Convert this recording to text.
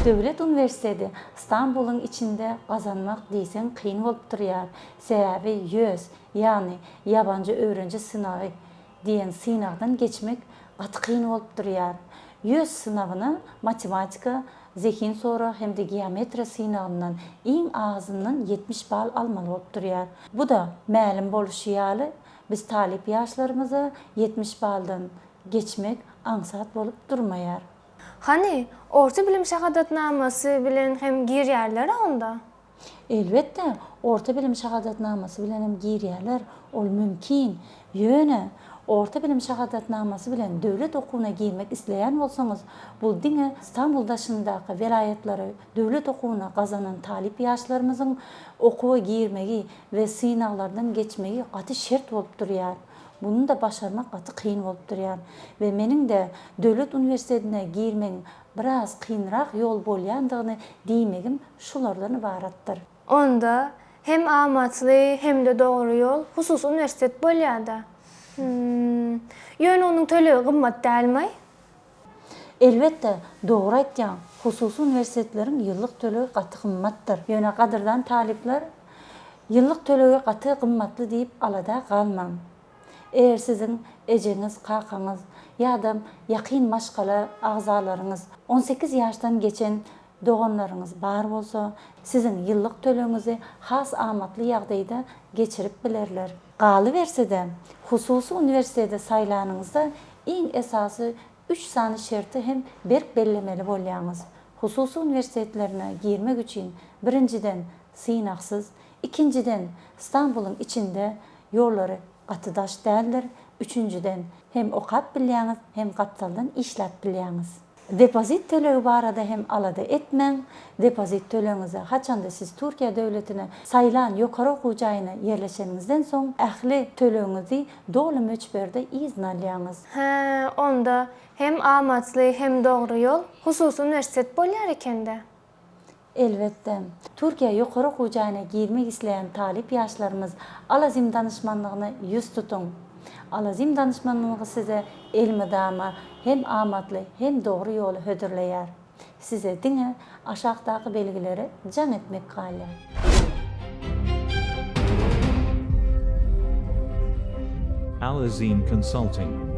Devlet Üniversitesi İstanbul'un içinde kazanmak deysen kıyın olup duruyor. Sebebi YÖS yani yabancı öğrenci sınavı diyen sınavdan geçmek atı kıyın olup duruyor. YÖS sınavını matematika, zekin sonra hem de geometri sınavından en azından 70 bal almalı olup duruyor. Bu da ma'lum boluşu ýaly biz talip yaşlarımızı 70 baldan geçmek ansat bolup durmaýar. Hani orta bilim şahadatnamasy bilen hem girýärler onda. Elbette orta bilim şahadatnamasy bilen hem girýärler, ol mümkin. Ýöne orta bilim şahadatnamasy bilen döwlet okuwyna girmek isleýän bolsaňyz, bul diňe İstanbul daşyndaky welaýatlary döwlet okuwyna gazanan talip ýaşlarymyzyň okuwa girmegi we synawlardan geçmegi gaty şert bolup durýar. Bunu da başarmak gaty kıyın bolup durýar. Ve meniň de döwlet üniversitetine girmeň biraz kıyınrak yol bolýandygyny diýmegim şulardan ibaratdyr. Onda hem amatly hem de dogry ýol husus üniversitet bolýarda. Ýöne onuň tölegi gymmat dälmi? Elbette doğru aýtýaň. Hususy üniversitetleriň ýyllyk tölegi gaty gymmatdyr. Ýöne gadyrdan talipler ýyllyk tölegi gaty gymmatly diýip alada galmaň. Eğer sizin ejeniz, kakaňyz ýa-da ýakyn maşgala agzalaryňyz 18 ýaşdan geçen doganlaryňyz bar bolsa, sizin ýyllyk tölegiňizi has amatly ýagdaýda geçirip bilerler. Galy bersede, hususy üniversitede saýlanyňyzda iň esasy 3 sany şerti hem berk bellemeli bolýaňyz. Hususy üniversitetlerine girmek üçin birinciden synaksız, ikinciden İstanbul'un içinde ýollary gatydaş däldir. Üçüncüden hem okap bilýäňiz hem gatsaldan işläp bilýäňiz. Depozit tölegi barada hem alada etmeň. Depozit tölegiňizi haçanda siz Türkiýe döwletine saýlan ýokary okuw jaýyna ýerleşeňizden soň ähli tölegiňizi dogly möçberde izin alýaňyz. Onda hem amatly hem dogry ýol hususy üniversitet bolýar ekende. Elbette. Türkiye ýokary okuw jaýyna girmek isleýän talip ýaşlarymyz Alazim danışmanlygyna ýüz tutun. Alazim danışmanlygy size elmidama hem amatly hem dogry ýoly hödürleýär. Size diňe aşagdaky belgileri jan etmek galy. Alazim Consulting